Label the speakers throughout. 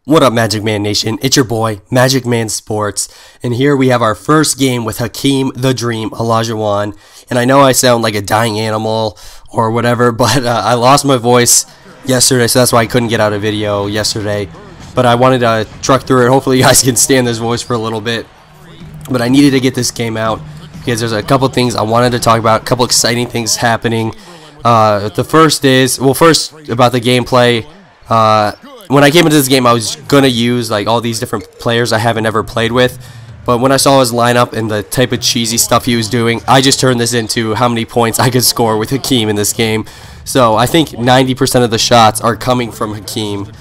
Speaker 1: What up, Magic Man Nation? It's your boy, Magic Man Sports, and here we have our first game with Hakeem the Dream Olajuwon. And I know I sound like a dying animal or whatever, but I lost my voice yesterday, so that's why I couldn't get out a video yesterday. But I wanted to truck through it. Hopefully you guys can stand this voice for a little bit. But I needed to get this game out because there's a couple things I wanted to talk about, a couple exciting things happening. The first is, well, first about the gameplay. When I came into this game, I was going to use like all these different players I haven't ever played with. But when I saw his lineup and the type of cheesy stuff he was doing, I just turned this into how many points I could score with Hakeem in this game. So I think 90% of the shots are coming from Hakeem.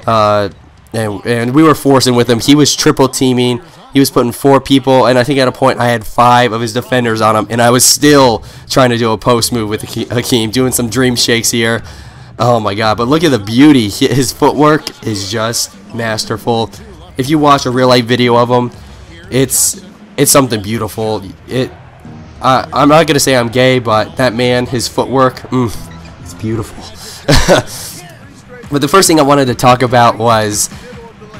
Speaker 1: And we were forcing with him. He was triple teaming. He was putting 4 people, and I think at a point I had 5 of his defenders on him, and I was still trying to do a post move with Hakeem, doing some dream shakes here. Oh my god, but look at the beauty. His footwork is just masterful. If you watch a real life video of him, it's something beautiful. I'm not going to say I'm gay, but that man, his footwork, it's beautiful. But the first thing I wanted to talk about was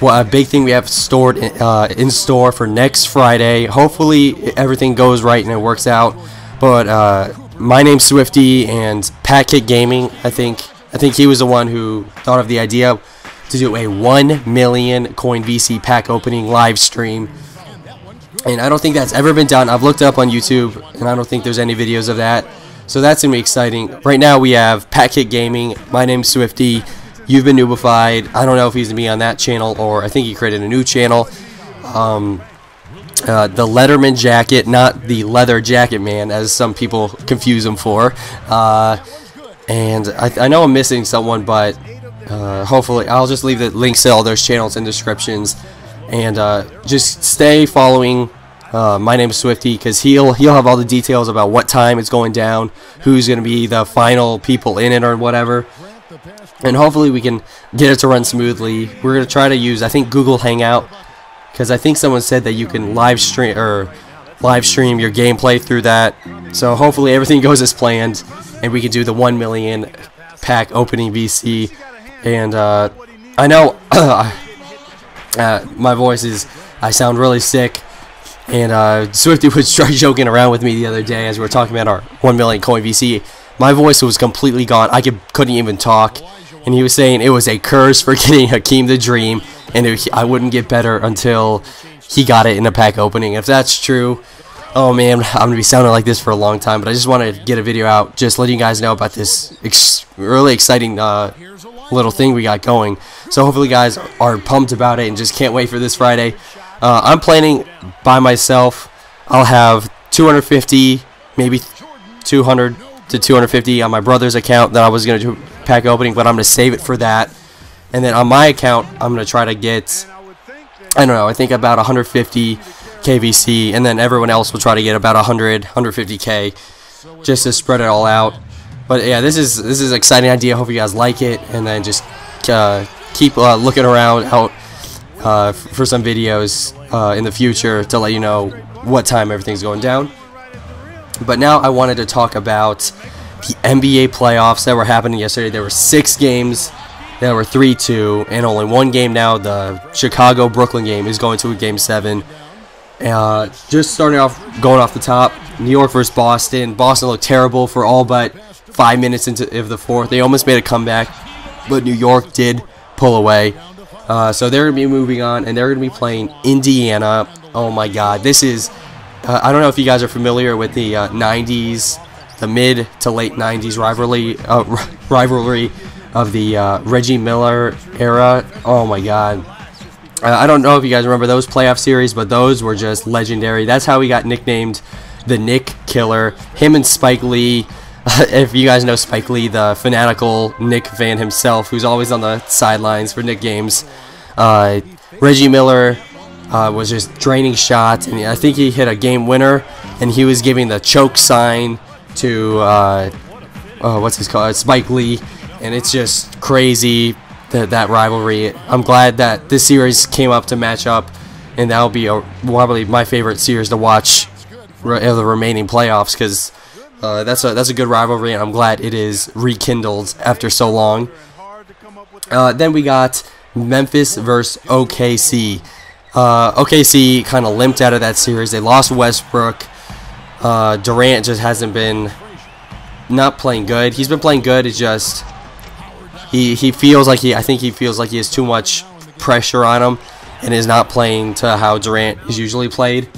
Speaker 1: a big thing we have stored in store for next Friday. Hopefully everything goes right and it works out. But my name's Swifty and Packet Gaming, I think he was the one who thought of the idea to do a 1 million coin VC pack opening live stream. And I don't think that's ever been done. I've looked it up on YouTube, and I don't think there's any videos of that. So that's going to be exciting. Right now we have Packet Gaming. My name's Swifty. You've been noobified. I don't know if he's going to be on that channel, or I think he created a new channel. The Letterman jacket, not the leather jacket man, as some people confuse him for. And I know I'm missing someone, but hopefully I'll just leave the links to all those channels in descriptions. And just stay following my name's Swifty, because he'll have all the details about what time it's going down, who's going to be the final people in it or whatever. And hopefully we can get it to run smoothly. We're going to try to use, I think, Google Hangout, because I think someone said that you can live stream your gameplay through that. So hopefully everything goes as planned, and we can do the 1 million pack opening VC. And I know my voice is, I sound really sick. And Swifty was joking around with me the other day as we were talking about our 1 million coin VC. My voice was completely gone. I couldn't even talk. And he was saying it was a curse for getting Hakeem the Dream, and I wouldn't get better until he got it in a pack opening. If that's true, oh man, I'm going to be sounding like this for a long time. But I just wanted to get a video out, just letting you guys know about this really exciting little thing we got going. So hopefully you guys are pumped about it and just can't wait for this Friday. I'm planning by myself. I'll have 250, maybe 200 to 250 on my brother's account that I was going to do pack opening, but I'm going to save it for that. And then on my account, I'm going to try to get, I don't know, I think about 150 KVC, and then everyone else will try to get about 100, 150K, just to spread it all out. But yeah, this is an exciting idea. Hope you guys like it, and then just keep looking around out for some videos in the future to let you know what time everything's going down. But now I wanted to talk about the NBA playoffs that were happening yesterday. There were 6 games. There were 3-2, and only 1 game now. The Chicago-Brooklyn game is going to a Game 7. Just starting off, going off the top, New York versus Boston. Boston looked terrible for all but 5 minutes into the 4th. They almost made a comeback, but New York did pull away. So they're going to be moving on, and they're going to be playing Indiana. Oh my god, this is... I don't know if you guys are familiar with the 90s, the mid to late 90s rivalry of the Reggie Miller era. Oh my god. I don't know if you guys remember those playoff series, but those were just legendary. That's how he got nicknamed the Nick Killer. Him and Spike Lee. If you guys know Spike Lee, the fanatical Nick fan himself, who's always on the sidelines for Nick games. Reggie Miller was just draining shots, and I think he hit a game winner, and he was giving the choke sign to what's his called, Spike Lee, and it's just crazy that rivalry. I'm glad that this series came up to match up, and that'll be probably my favorite series to watch of the remaining playoffs, because that's a good rivalry, and I'm glad it is rekindled after so long. Then we got Memphis versus OKC. OKC kind of limped out of that series. They lost Westbrook. Durant just hasn't been not playing good. He's been playing good. It's just he feels like I think he feels like he has too much pressure on him and is not playing to how Durant is usually played.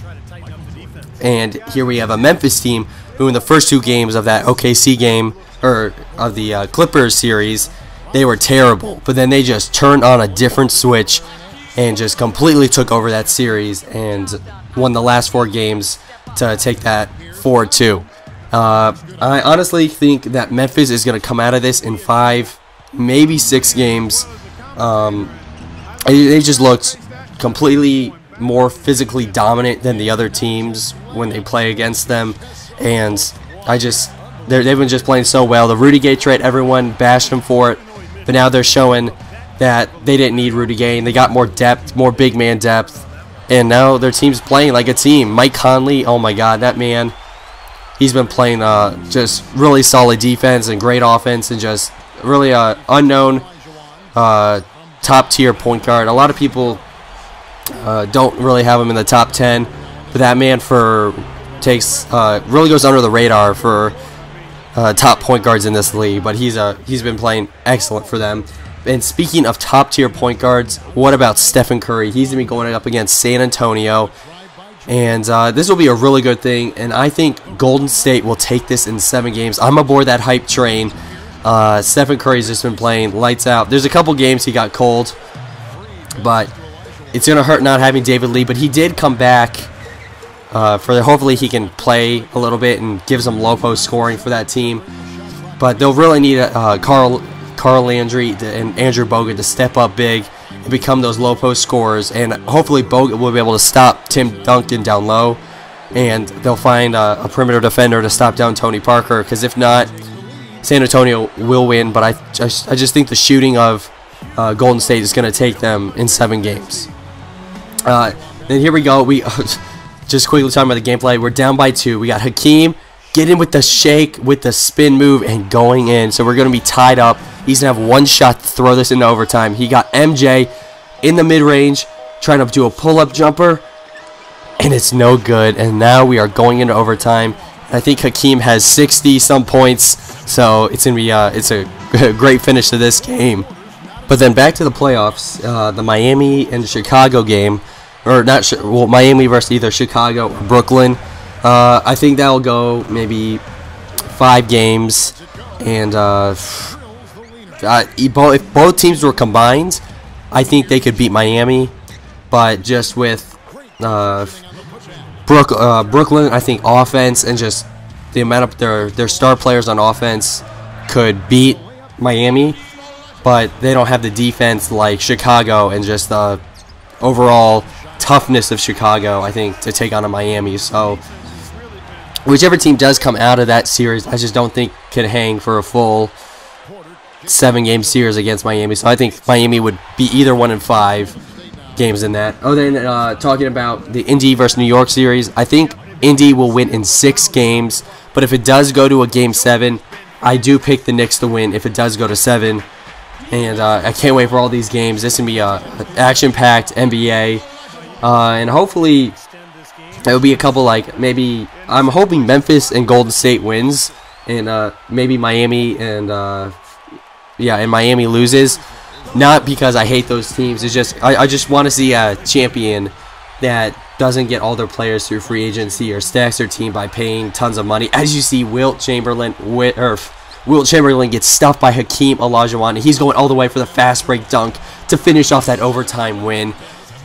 Speaker 1: And here we have a Memphis team who in the first 2 games of that OKC game, or of the Clippers series, they were terrible. But then they just turned on a different switch and just completely took over that series and won the last 4 games to take that 4-2. I honestly think that Memphis is going to come out of this in 5, maybe 6 games. They just looked completely more physically dominant than the other teams when they play against them, and they've been just playing so well. The Rudy Gay trade, everyone bashed them for it, but now they're showing that they didn't need Rudy Gay, and they got more depth, more big man depth, and now their team's playing like a team. Mike Conley, oh my God, that man, he's been playing just really solid defense and great offense, and just really unknown top tier point guard. A lot of people don't really have him in the top 10, but that man really goes under the radar for top point guards in this league. But he's been playing excellent for them. And speaking of top tier point guards, what about Stephen Curry? He's gonna be going up against San Antonio, and this will be a really good thing. And I think Golden State will take this in 7 games. I'm aboard that hype train. Stephen Curry's just been playing lights out. There's a couple games he got cold, but it's going to hurt not having David Lee, but he did come back hopefully he can play a little bit and give some low post scoring for that team. But they'll really need Carl Landry and Andrew Bogut to step up big and become those low post scorers, and hopefully Bogut will be able to stop Tim Duncan down low, and they'll find a perimeter defender to stop down Tony Parker, because if not, San Antonio will win. But I just think the shooting of Golden State is going to take them in 7 games. Then here we go. We just quickly talking about the gameplay. We're down by 2. We got Hakeem getting with the shake, with the spin move, and going in. So we're going to be tied up. He's going to have 1 shot to throw this into overtime. He got MJ in the mid-range trying to do a pull-up jumper, and it's no good. And now we are going into overtime. I think Hakeem has 60-some points, so it's going to be it's a great finish to this game. But then back to the playoffs, the Miami and Chicago game, or not, well, Miami versus either Chicago or Brooklyn. I think that'll go maybe 5 games, and if both teams were combined, I think they could beat Miami. But just with Brooklyn, I think offense and just the amount of their star players on offense could beat Miami. But they don't have the defense like Chicago, and just the overall toughness of Chicago, I think, to take on a Miami. So whichever team does come out of that series, I just don't think can hang for a full 7-game series against Miami. So I think Miami would be either 1 and 5 games in that. Oh, then talking about the Indy versus New York series, I think Indy will win in 6 games. But if it does go to a Game 7, I do pick the Knicks to win if it does go to 7. And I can't wait for all these games. This is going to be an action-packed NBA. And hopefully it will be a couple, like, maybe I'm hoping Memphis and Golden State wins. And maybe Miami and Miami loses. Not because I hate those teams. It's just I just want to see a champion that doesn't get all their players through free agency or stacks their team by paying tons of money. As you see, Wilt Chamberlain gets stuffed by Hakeem Olajuwon. He's going all the way for the fast break dunk to finish off that overtime win.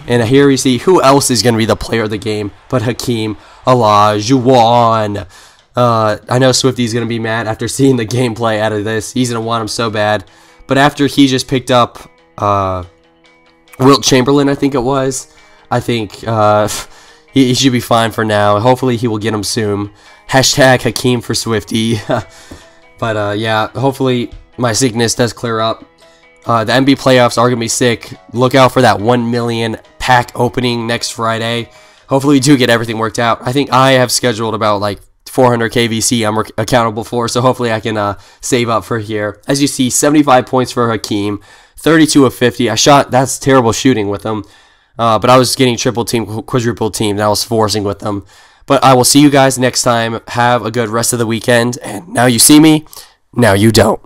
Speaker 1: And here we see who else is going to be the player of the game but Hakeem Olajuwon. I know Swifty's going to be mad after seeing the gameplay out of this. He's going to want him so bad. But after he just picked up Wilt Chamberlain, I think it was, I think he should be fine for now. Hopefully he will get him soon. Hashtag Hakeem for Swifty. But yeah, hopefully my sickness does clear up. The NBA playoffs are going to be sick. Look out for that 1 million pack opening next Friday. Hopefully we do get everything worked out. I think I have scheduled about like 400 KVC I'm accountable for, so hopefully I can save up for here. As you see, 75 points for Hakeem, 32 of 50. I shot, that's terrible shooting with them. But I was getting triple team, quadruple team, and I was forcing with them. But I will see you guys next time. Have a good rest of the weekend. And now you see me, now you don't.